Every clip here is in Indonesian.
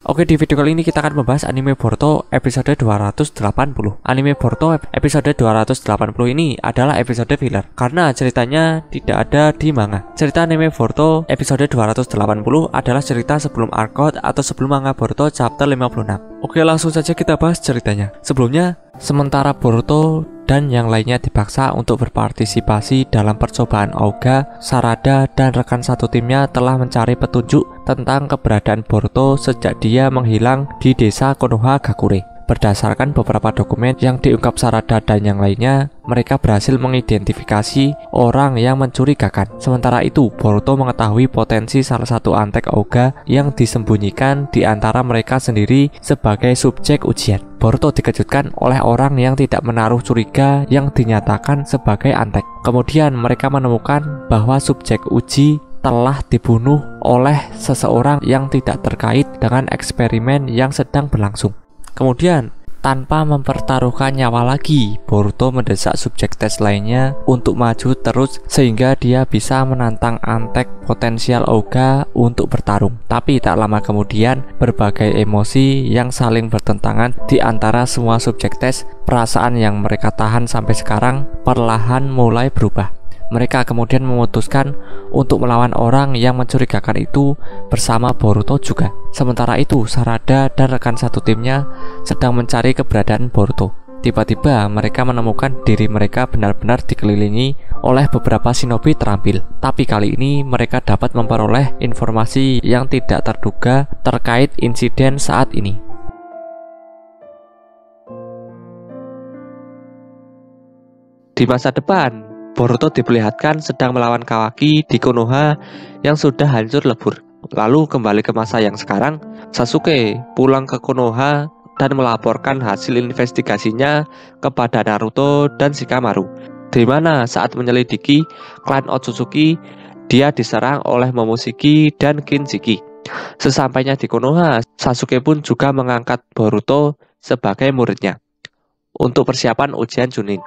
Oke, di video kali ini kita akan membahas anime Boruto episode 280. Anime Boruto episode 280 ini adalah episode filler karena ceritanya tidak ada di manga. Cerita anime Boruto episode 280 adalah cerita sebelum arc atau sebelum manga Boruto chapter 56. Oke, langsung saja kita bahas ceritanya. Sebelumnya, sementara Boruto dan yang lainnya dipaksa untuk berpartisipasi dalam percobaan Ouga, Sarada, dan rekan satu timnya telah mencari petunjuk tentang keberadaan Boruto sejak dia menghilang di desa Konohagakure. Berdasarkan beberapa dokumen yang diungkap Sarada dan yang lainnya, mereka berhasil mengidentifikasi orang yang mencurigakan. Sementara itu, Boruto mengetahui potensi salah satu antek Ouga yang disembunyikan di antara mereka sendiri sebagai subjek ujian. Boruto dikejutkan oleh orang yang tidak menaruh curiga yang dinyatakan sebagai antek. Kemudian mereka menemukan bahwa subjek uji telah dibunuh oleh seseorang yang tidak terkait dengan eksperimen yang sedang berlangsung. Kemudian, tanpa mempertaruhkan nyawa lagi, Boruto mendesak subjek tes lainnya untuk maju terus sehingga dia bisa menantang antek potensial Ouga untuk bertarung. Tapi tak lama kemudian, berbagai emosi yang saling bertentangan di antara semua subjek tes, perasaan yang mereka tahan sampai sekarang perlahan mulai berubah. Mereka kemudian memutuskan untuk melawan orang yang mencurigakan itu bersama Boruto juga. Sementara itu, Sarada dan rekan satu timnya sedang mencari keberadaan Boruto. Tiba-tiba mereka menemukan diri mereka benar-benar dikelilingi oleh beberapa shinobi terampil. Tapi kali ini mereka dapat memperoleh informasi yang tidak terduga terkait insiden saat ini. Di masa depan, Boruto diperlihatkan sedang melawan Kawaki di Konoha yang sudah hancur lebur. Lalu kembali ke masa yang sekarang, Sasuke pulang ke Konoha dan melaporkan hasil investigasinya kepada Naruto dan Shikamaru, di mana saat menyelidiki klan Otsutsuki, dia diserang oleh Momoshiki dan Kinshiki. Sesampainya di Konoha, Sasuke pun juga mengangkat Boruto sebagai muridnya untuk persiapan ujian Chunin.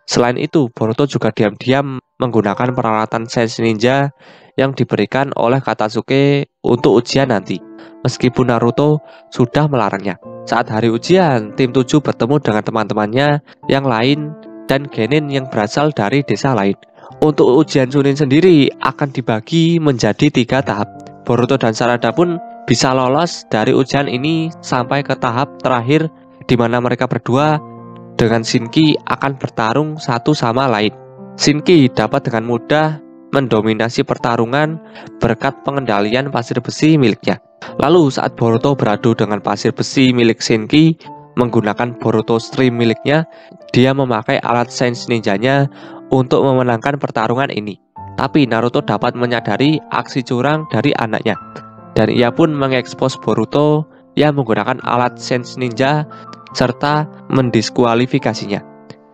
Selain itu, Boruto juga diam-diam menggunakan peralatan Sense Ninja yang diberikan oleh Katsuki untuk ujian nanti, meskipun Naruto sudah melarangnya. Saat hari ujian, tim 7 bertemu dengan teman-temannya yang lain dan genin yang berasal dari desa lain. Untuk ujian Chunin sendiri akan dibagi menjadi 3 tahap. Boruto dan Sarada pun bisa lolos dari ujian ini sampai ke tahap terakhir, di mana mereka berdua dengan Shinki akan bertarung satu sama lain. Shinki dapat dengan mudah mendominasi pertarungan berkat pengendalian pasir besi miliknya. Lalu saat Boruto beradu dengan pasir besi milik Shinki menggunakan Boruto Stream miliknya, dia memakai alat Sense Ninjanya untuk memenangkan pertarungan ini. Tapi Naruto dapat menyadari aksi curang dari anaknya, dan ia pun mengekspos Boruto yang menggunakan alat Sense Ninja serta mendiskualifikasinya.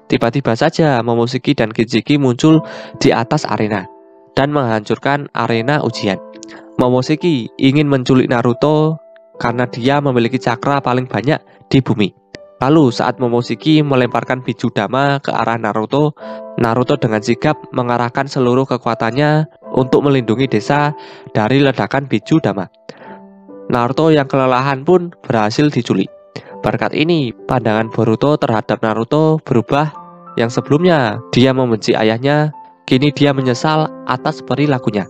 Tiba-tiba saja Momoshiki dan Kinshiki muncul di atas arena dan menghancurkan arena ujian. Momoshiki ingin menculik Naruto karena dia memiliki cakra paling banyak di bumi. Lalu saat Momoshiki melemparkan biju dama ke arah Naruto, Naruto dengan sigap mengarahkan seluruh kekuatannya untuk melindungi desa dari ledakan biju dama. Naruto yang kelelahan pun berhasil diculik. Berkat ini, pandangan Boruto terhadap Naruto berubah. Yang sebelumnya dia membenci ayahnya, kini dia menyesal atas perilakunya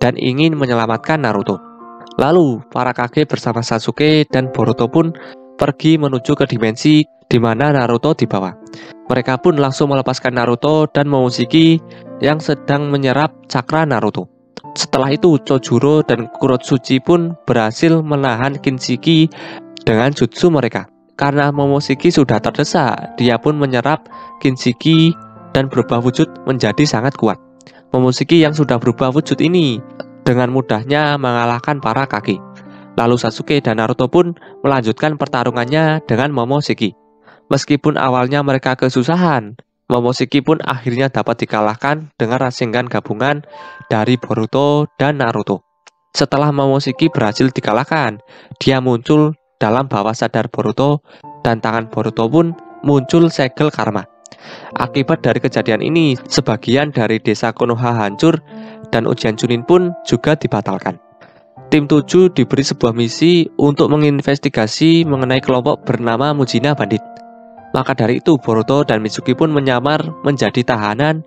dan ingin menyelamatkan Naruto. Lalu, para Kage bersama Sasuke dan Boruto pun pergi menuju ke dimensi di mana Naruto dibawa. Mereka pun langsung melepaskan Naruto dan Momoshiki yang sedang menyerap cakra Naruto. Setelah itu, Chojuro dan Kurotsuchi pun berhasil menahan Kinshiki dengan jutsu mereka. Karena Momoshiki sudah terdesak, dia pun menyerap Kinshiki dan berubah wujud menjadi sangat kuat. Momoshiki yang sudah berubah wujud ini dengan mudahnya mengalahkan para Kage. Lalu Sasuke dan Naruto pun melanjutkan pertarungannya dengan Momoshiki. Meskipun awalnya mereka kesusahan, Momoshiki pun akhirnya dapat dikalahkan dengan Rasengan gabungan dari Boruto dan Naruto. Setelah Momoshiki berhasil dikalahkan, dia muncul dalam bawah sadar Boruto dan tangan Boruto pun muncul segel karma. Akibat dari kejadian ini, sebagian dari desa Konoha hancur dan ujian Chunin pun juga dibatalkan. tim 7 diberi sebuah misi untuk menginvestigasi mengenai kelompok bernama Mujina Bandit. Maka dari itu Boruto dan Mitsuki pun menyamar menjadi tahanan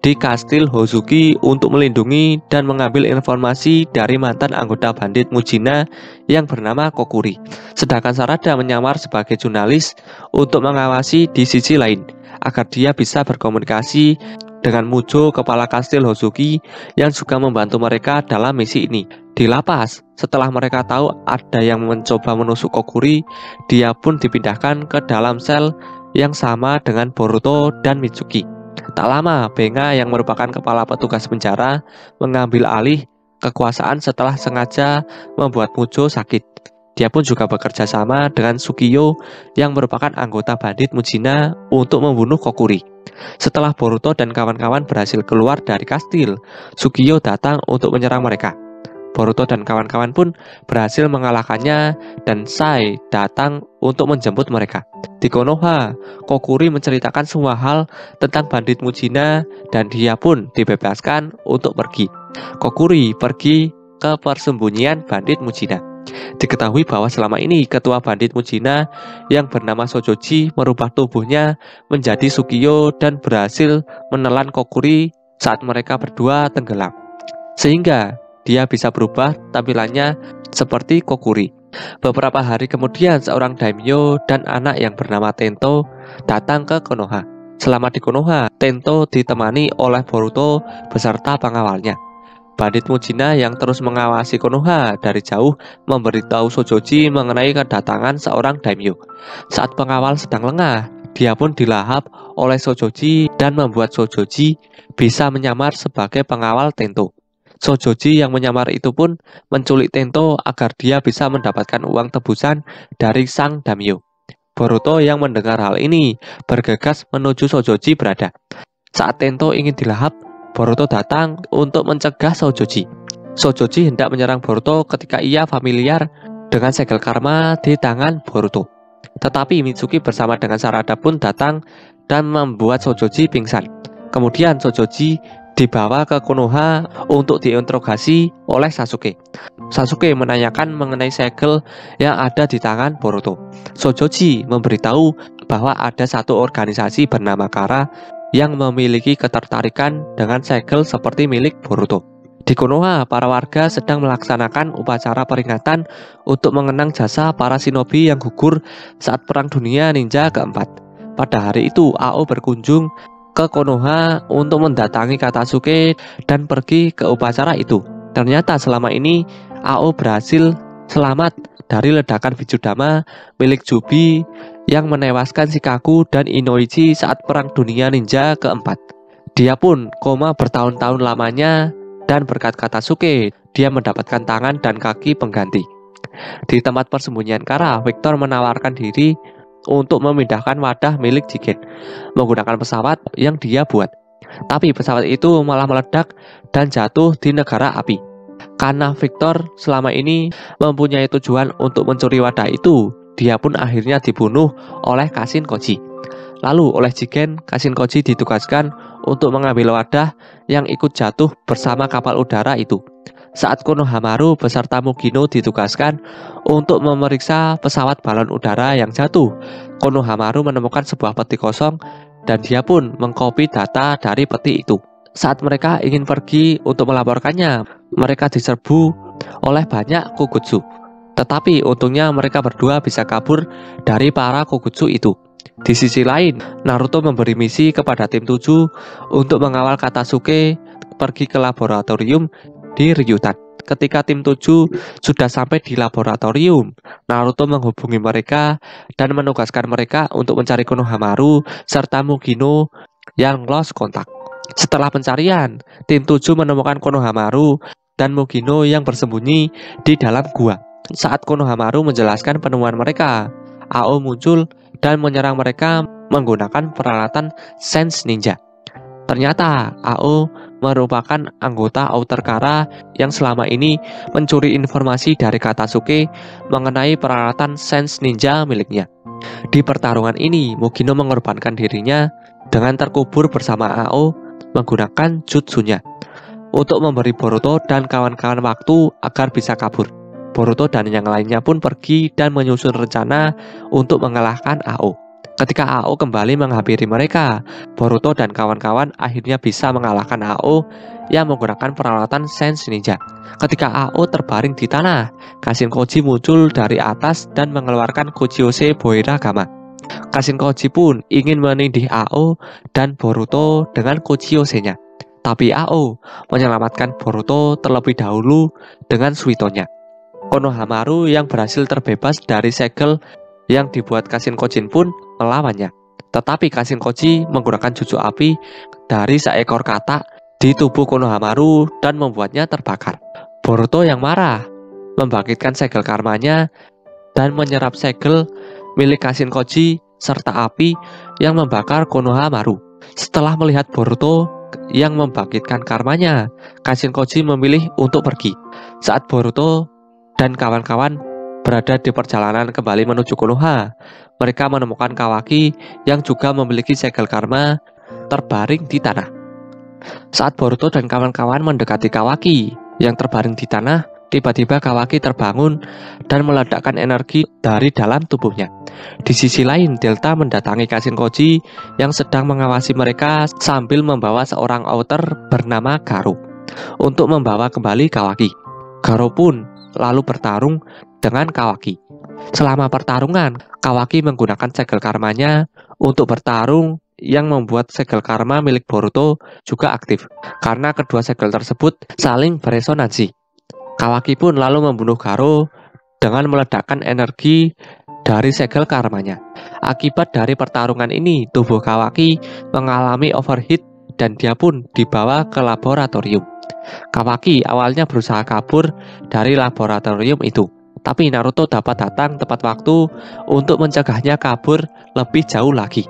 di kastil Hozuki untuk melindungi dan mengambil informasi dari mantan anggota bandit Mujina yang bernama Kokuri. Sedangkan Sarada menyamar sebagai jurnalis untuk mengawasi di sisi lain agar dia bisa berkomunikasi dengan Mujo, kepala kastil Hozuki, yang juga membantu mereka dalam misi ini. Di lapas, setelah mereka tahu ada yang mencoba menusuk Kokuri, dia pun dipindahkan ke dalam sel yang sama dengan Boruto dan Mitsuki. Tak lama, Benga yang merupakan kepala petugas penjara mengambil alih kekuasaan setelah sengaja membuat Mujo sakit. Dia pun juga bekerja sama dengan Sukiyo yang merupakan anggota bandit Mujina untuk membunuh Kokuri. Setelah Boruto dan kawan-kawan berhasil keluar dari kastil, Sukiyo datang untuk menyerang mereka. Boruto dan kawan-kawan pun berhasil mengalahkannya dan Sai datang untuk menjemput mereka. Di Konoha, Kokuri menceritakan semua hal tentang bandit Mujina dan dia pun dibebaskan untuk pergi. Kokuri pergi ke persembunyian bandit Mujina. Diketahui bahwa selama ini ketua bandit Mujina yang bernama Sojoji merubah tubuhnya menjadi Sukiyo dan berhasil menelan Kokuri saat mereka berdua tenggelam. Sehingga dia bisa berubah tampilannya seperti Kokuri. Beberapa hari kemudian seorang daimyo dan anak yang bernama Tento datang ke Konoha. Selama di Konoha, Tento ditemani oleh Boruto beserta pengawalnya. Bandit Mujina yang terus mengawasi Konoha dari jauh memberitahu Sojoji mengenai kedatangan seorang daimyo. Saat pengawal sedang lengah, dia pun dilahap oleh Sojoji dan membuat Sojoji bisa menyamar sebagai pengawal Tento. Sojoji yang menyamar itu pun menculik Tento agar dia bisa mendapatkan uang tebusan dari sang daimyo. Boruto yang mendengar hal ini bergegas menuju Sojoji berada. Saat Tento ingin dilahap, Boruto datang untuk mencegah Sojoji. Sojoji hendak menyerang Boruto ketika ia familiar dengan segel karma di tangan Boruto. Tetapi Mitsuki bersama dengan Sarada pun datang dan membuat Sojoji pingsan. Kemudian Sojoji dibawa ke Konoha untuk diinterogasi oleh Sasuke. Sasuke menanyakan mengenai segel yang ada di tangan Boruto. Sojoji memberitahu bahwa ada satu organisasi bernama Kara yang memiliki ketertarikan dengan segel seperti milik Boruto. Di Konoha, para warga sedang melaksanakan upacara peringatan untuk mengenang jasa para shinobi yang gugur saat Perang Dunia Ninja keempat. Pada hari itu, Ao berkunjung ke Konoha untuk mendatangi Katasuke dan pergi ke upacara itu. Ternyata selama ini Ao berhasil selamat dari ledakan Bijudama milik Jubi yang menewaskan Shikaku dan Inoichi saat Perang Dunia Ninja keempat. Dia pun koma bertahun-tahun lamanya dan berkat Katasuke dia mendapatkan tangan dan kaki pengganti. Di tempat persembunyian Kara, Victor menawarkan diri untuk memindahkan wadah milik Jigen menggunakan pesawat yang dia buat. Tapi pesawat itu malah meledak dan jatuh di negara api. Karena Victor selama ini mempunyai tujuan untuk mencuri wadah itu, dia pun akhirnya dibunuh oleh Kashin Koji. Lalu oleh Jigen, Kashin Koji ditugaskan untuk mengambil wadah yang ikut jatuh bersama kapal udara itu. Saat Konohamaru beserta Mugino ditugaskan untuk memeriksa pesawat balon udara yang jatuh, Konohamaru menemukan sebuah peti kosong dan dia pun mengcopy data dari peti itu. Saat mereka ingin pergi untuk melaporkannya, mereka diserbu oleh banyak Kogutsu. Tetapi untungnya mereka berdua bisa kabur dari para Kogutsu itu. Di sisi lain, Naruto memberi misi kepada tim 7 untuk mengawal Katasuke pergi ke laboratorium di Ryutan. Ketika tim 7 sudah sampai di laboratorium, Naruto menghubungi mereka dan menugaskan mereka untuk mencari Konohamaru serta Mugino yang lost kontak. Setelah pencarian, tim 7 menemukan Konohamaru dan Mugino yang bersembunyi di dalam gua. Saat Konohamaru menjelaskan penemuan mereka, Ao muncul dan menyerang mereka menggunakan peralatan Sense Ninja. Ternyata Ao merupakan anggota Outer Kara yang selama ini mencuri informasi dari Katasuke mengenai peralatan Sense Ninja miliknya. Di pertarungan ini, Mugino mengorbankan dirinya dengan terkubur bersama Ao menggunakan jutsunya. untuk memberi Boruto dan kawan-kawan waktu agar bisa kabur. Boruto dan yang lainnya pun pergi dan menyusun rencana untuk mengalahkan AO. Ketika AO kembali menghampiri mereka, Boruto dan kawan-kawan akhirnya bisa mengalahkan AO yang menggunakan peralatan Sense Ninja. Ketika AO terbaring di tanah, Kashin Koji muncul dari atas dan mengeluarkan Kojiose Boira Gama. Kashin Koji pun ingin menindih AO dan Boruto dengan Kojiose-nya. Tapi AO menyelamatkan Boruto terlebih dahulu dengan Suitonya. Konohamaru yang berhasil terbebas dari segel yang dibuat Kashin Koji pun melawannya. Tetapi Kashin Koji menggunakan jutsu api dari seekor katak di tubuh Konohamaru dan membuatnya terbakar. Boruto yang marah membangkitkan segel karmanya dan menyerap segel milik Kashin Koji serta api yang membakar Konohamaru. Setelah melihat Boruto yang membangkitkan karmanya, Kashin Koji memilih untuk pergi. Saat Boruto dan kawan-kawan berada di perjalanan kembali menuju Konoha, mereka menemukan Kawaki yang juga memiliki segel karma terbaring di tanah. Saat Boruto dan kawan-kawan mendekati Kawaki yang terbaring di tanah, tiba-tiba Kawaki terbangun dan meledakkan energi dari dalam tubuhnya. Di sisi lain, Delta mendatangi Kashin Koji yang sedang mengawasi mereka sambil membawa seorang outer bernama Garo untuk membawa kembali Kawaki. Garo pun lalu bertarung dengan Kawaki. Selama pertarungan, Kawaki menggunakan segel karmanya untuk bertarung yang membuat segel karma milik Boruto juga aktif karena kedua segel tersebut saling beresonansi. Kawaki pun lalu membunuh Garo dengan meledakkan energi dari segel karmanya. Akibat dari pertarungan ini, tubuh Kawaki mengalami overheat dan dia pun dibawa ke laboratorium. Kawaki awalnya berusaha kabur dari laboratorium itu, tapi Naruto dapat datang tepat waktu untuk mencegahnya kabur lebih jauh lagi.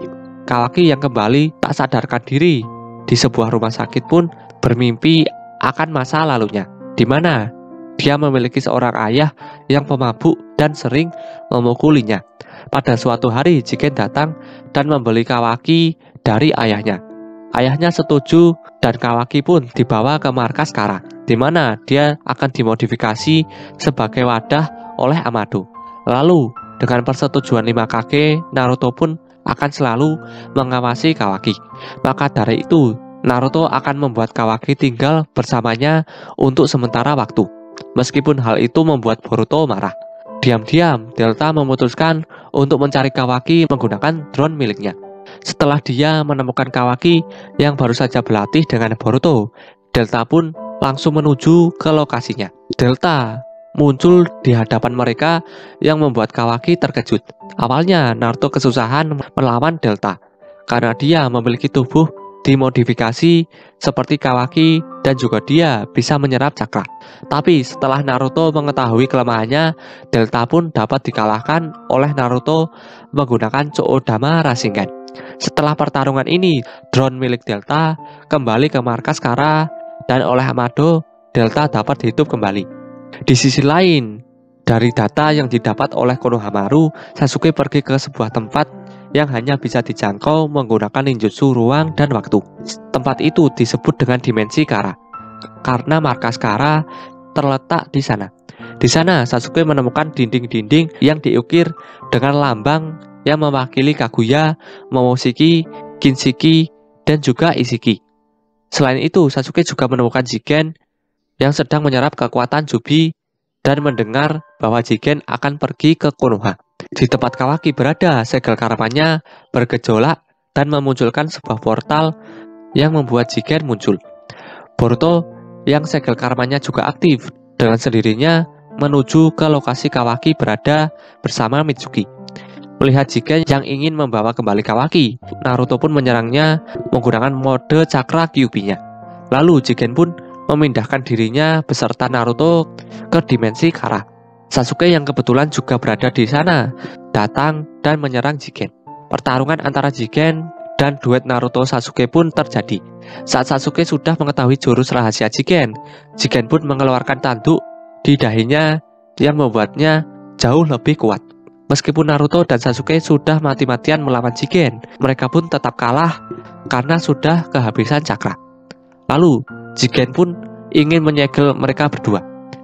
Kawaki yang kembali tak sadarkan diri di sebuah rumah sakit pun bermimpi akan masa lalunya, di mana dia memiliki seorang ayah yang pemabuk dan sering memukulinya. Pada suatu hari, Jigen datang dan membeli Kawaki dari ayahnya. Ayahnya setuju dan Kawaki pun dibawa ke markas Kara, di mana dia akan dimodifikasi sebagai wadah oleh Amado. Lalu, dengan persetujuan 5 Kage, Naruto pun akan selalu mengawasi Kawaki. Maka dari itu, Naruto akan membuat Kawaki tinggal bersamanya untuk sementara waktu. Meskipun hal itu membuat Boruto marah. Diam-diam, Delta memutuskan untuk mencari Kawaki menggunakan drone miliknya. Setelah dia menemukan Kawaki yang baru saja berlatih dengan Boruto, Delta pun langsung menuju ke lokasinya. Delta muncul di hadapan mereka yang membuat Kawaki terkejut. Awalnya Naruto kesusahan melawan Delta karena dia memiliki tubuh dimodifikasi seperti Kawaki dan juga dia bisa menyerap cakra. Tapi setelah Naruto mengetahui kelemahannya, Delta pun dapat dikalahkan oleh Naruto menggunakan Choodama Rasengan. Setelah pertarungan ini, drone milik Delta kembali ke markas Kara dan oleh Amado, Delta dapat hidup kembali. Di sisi lain, dari data yang didapat oleh Konohamaru, Sasuke pergi ke sebuah tempat yang hanya bisa dijangkau menggunakan ninjutsu ruang dan waktu. Tempat itu disebut dengan dimensi Kara karena markas Kara terletak di sana. Di sana Sasuke menemukan dinding-dinding yang diukir dengan lambang yang mewakili Kaguya, Momoshiki, Kinshiki, dan juga Ishiki. Selain itu, Sasuke juga menemukan Jigen yang sedang menyerap kekuatan Jubi dan mendengar bahwa Jigen akan pergi ke Konoha. Di tempat Kawaki berada, segel karmanya bergejolak dan memunculkan sebuah portal yang membuat Jigen muncul. Boruto yang segel karmanya juga aktif dengan sendirinya menuju ke lokasi Kawaki berada bersama Mitsuki. Melihat Jigen yang ingin membawa kembali Kawaki, Naruto pun menyerangnya menggunakan mode cakra Kyuubi-nya. Lalu Jigen pun memindahkan dirinya beserta Naruto ke dimensi Kara. Sasuke yang kebetulan juga berada di sana datang dan menyerang Jigen. Pertarungan antara Jigen dan duet Naruto Sasuke pun terjadi. Saat Sasuke sudah mengetahui jurus rahasia Jigen, Jigen pun mengeluarkan tanduk di dahinya yang membuatnya jauh lebih kuat. Meskipun Naruto dan Sasuke sudah mati-matian melawan Jigen, mereka pun tetap kalah karena sudah kehabisan cakra. Lalu, Jigen pun ingin menyegel mereka berdua.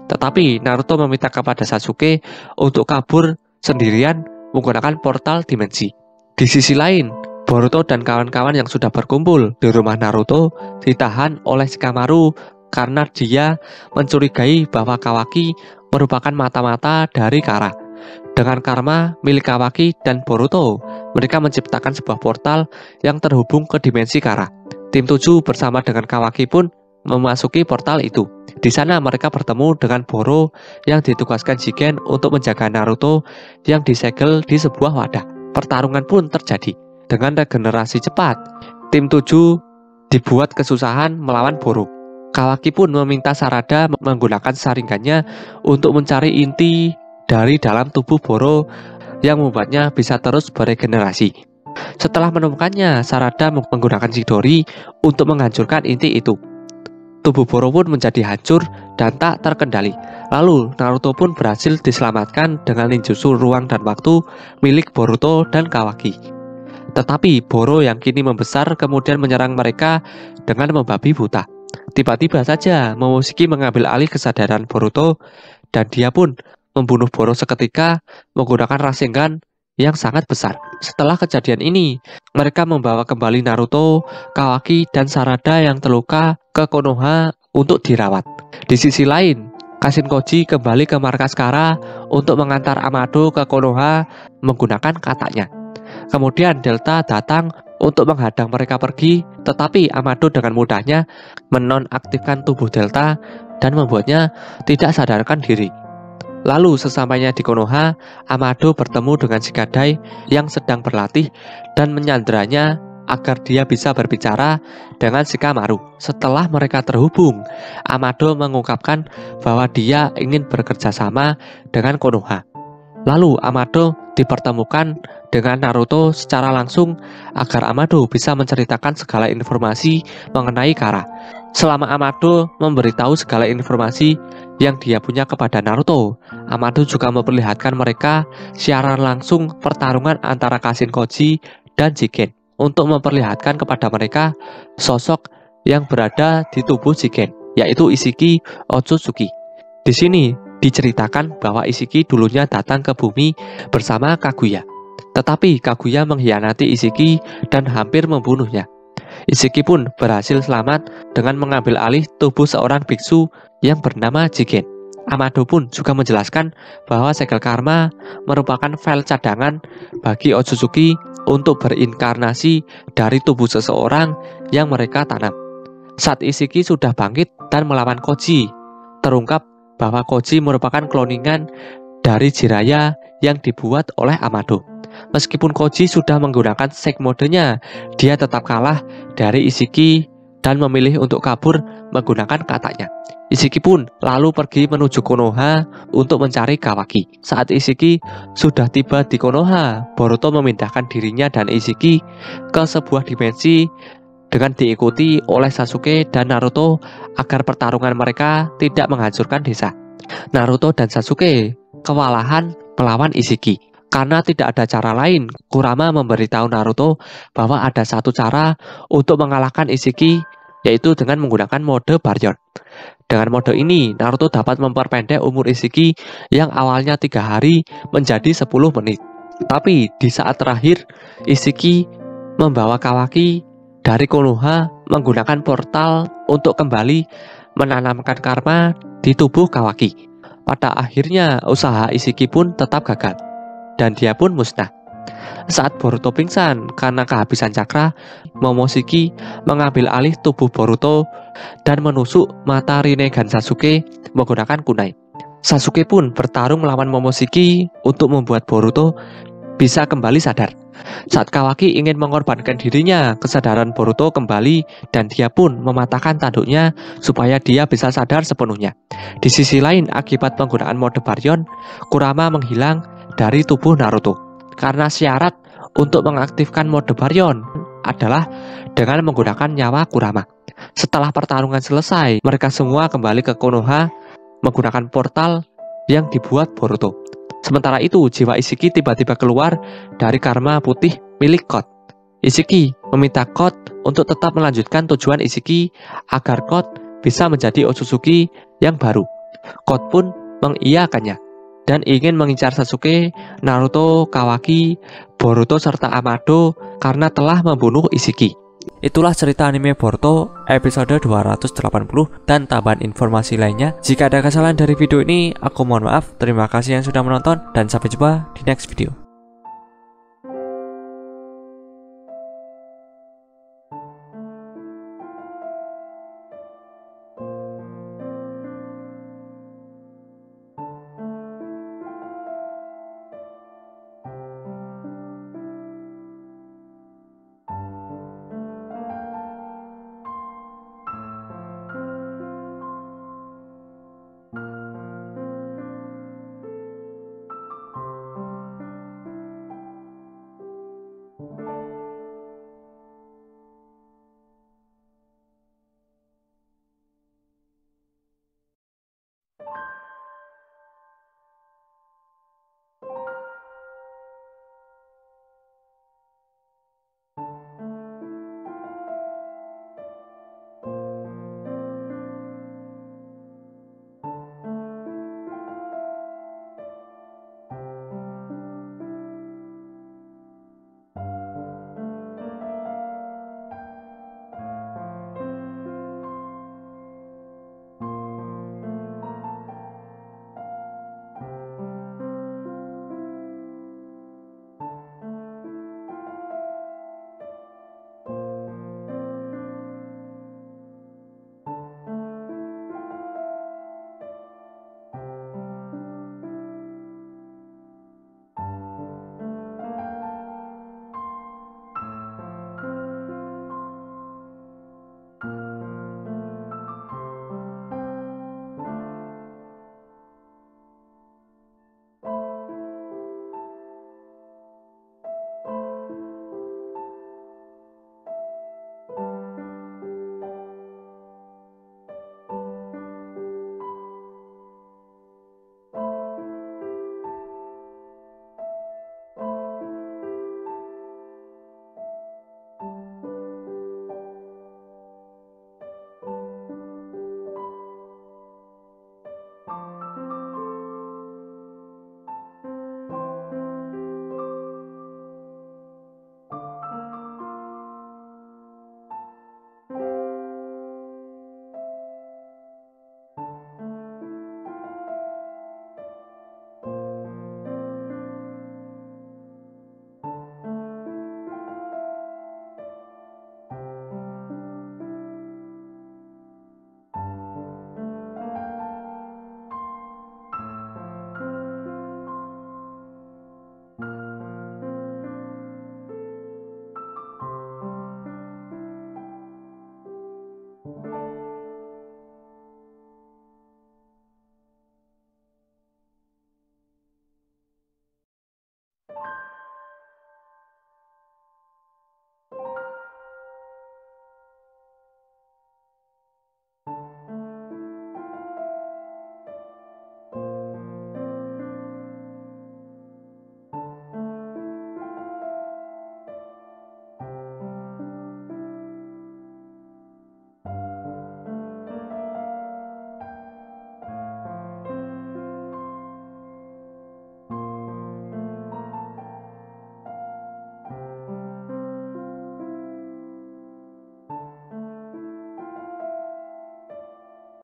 Tetapi Naruto meminta kepada Sasuke untuk kabur sendirian menggunakan portal dimensi. Di sisi lain, Boruto dan kawan-kawan yang sudah berkumpul di rumah Naruto ditahan oleh Shikamaru karena dia mencurigai bahwa Kawaki merupakan mata-mata dari Kara. Dengan karma milik Kawaki dan Boruto, mereka menciptakan sebuah portal yang terhubung ke dimensi Kara. Tim 7 bersama dengan Kawaki pun memasuki portal itu. Di sana mereka bertemu dengan Boro yang ditugaskan Jigen untuk menjaga Naruto yang disegel di sebuah wadah. Pertarungan pun terjadi. Dengan regenerasi cepat, tim 7 dibuat kesusahan melawan Boro. Kawaki pun meminta Sarada menggunakan saringannya untuk mencari inti dari dalam tubuh Boro yang membuatnya bisa terus beregenerasi. Setelah menemukannya, Sarada menggunakan Chidori untuk menghancurkan inti itu. Tubuh Boro pun menjadi hancur dan tak terkendali. Lalu Naruto pun berhasil diselamatkan dengan ninjutsu ruang dan waktu milik Boruto dan Kawaki. Tetapi Boro yang kini membesar kemudian menyerang mereka dengan membabi buta. Tiba-tiba saja Momoshiki mengambil alih kesadaran Boruto dan dia pun membunuh Boro seketika menggunakan Rasengan yang sangat besar. Setelah kejadian ini, mereka membawa kembali Naruto, Kawaki, dan Sarada yang terluka ke Konoha untuk dirawat. Di sisi lain, Kashin Koji kembali ke markas Kara untuk mengantar Amado ke Konoha menggunakan katanya. Kemudian Delta datang untuk menghadang mereka pergi, tetapi Amado dengan mudahnya menonaktifkan tubuh Delta dan membuatnya tidak sadarkan diri. Lalu sesampainya di Konoha, Amado bertemu dengan Shikadai yang sedang berlatih dan menyandranya agar dia bisa berbicara dengan Shikamaru. Setelah mereka terhubung, Amado mengungkapkan bahwa dia ingin bekerja sama dengan Konoha. Lalu Amado dipertemukan dengan Naruto secara langsung agar Amado bisa menceritakan segala informasi mengenai Kara. Selama Amado memberitahu segala informasi yang dia punya kepada Naruto, Amado juga memperlihatkan mereka siaran langsung pertarungan antara Kashin Koji dan Jigen untuk memperlihatkan kepada mereka sosok yang berada di tubuh Jigen, yaitu Ishiki Otsutsuki. Di sini diceritakan bahwa Ishiki dulunya datang ke bumi bersama Kaguya, tetapi Kaguya mengkhianati Ishiki dan hampir membunuhnya. Ishiki pun berhasil selamat dengan mengambil alih tubuh seorang biksu yang bernama Jigen. Amado pun juga menjelaskan bahwa segel karma merupakan file cadangan bagi Otsutsuki untuk berinkarnasi dari tubuh seseorang yang mereka tanam. Saat Ishiki sudah bangkit dan melawan Koji, terungkap bahwa Koji merupakan kloningan dari Jiraiya yang dibuat oleh Amado. Meskipun Koji sudah menggunakan Shake modenya, dia tetap kalah dari Ishiki dan memilih untuk kabur menggunakan katanya. Ishiki pun lalu pergi menuju Konoha untuk mencari Kawaki. Saat Ishiki sudah tiba di Konoha, Boruto memindahkan dirinya dan Ishiki ke sebuah dimensi dengan diikuti oleh Sasuke dan Naruto agar pertarungan mereka tidak menghancurkan desa. Naruto dan Sasuke kewalahan melawan Ishiki. Karena tidak ada cara lain, Kurama memberitahu Naruto bahwa ada satu cara untuk mengalahkan Ishiki, yaitu dengan menggunakan mode Baryon. Dengan mode ini, Naruto dapat memperpendek umur Ishiki yang awalnya 3 hari menjadi 10 menit. Tapi di saat terakhir, Ishiki membawa Kawaki dari Konoha menggunakan portal untuk kembali menanamkan karma di tubuh Kawaki. Pada akhirnya, usaha Ishiki pun tetap gagal dan dia pun musnah. Saat Boruto pingsan karena kehabisan cakra, Momoshiki mengambil alih tubuh Boruto dan menusuk mata Rinnegan Sasuke menggunakan kunai. Sasuke pun bertarung melawan Momoshiki untuk membuat Boruto bisa kembali sadar. Saat Kawaki ingin mengorbankan dirinya, kesadaran Boruto kembali dan dia pun mematahkan tanduknya supaya dia bisa sadar sepenuhnya. Di sisi lain, akibat penggunaan mode Baryon, Kurama menghilang dari tubuh Naruto. Karena syarat untuk mengaktifkan mode Baryon adalah dengan menggunakan nyawa Kurama. Setelah pertarungan selesai, mereka semua kembali ke Konoha menggunakan portal yang dibuat Boruto. Sementara itu, jiwa Ishiki tiba-tiba keluar dari karma putih milik Code. Ishiki meminta Code untuk tetap melanjutkan tujuan Ishiki agar Code bisa menjadi Otsutsuki yang baru. Code pun mengiyakannya dan ingin mengincar Sasuke, Naruto, Kawaki, Boruto, serta Amado karena telah membunuh Ishiki. Itulah cerita anime Boruto episode 280 dan tambahan informasi lainnya. Jika ada kesalahan dari video ini, aku mohon maaf. Terima kasih yang sudah menonton dan sampai jumpa di next video.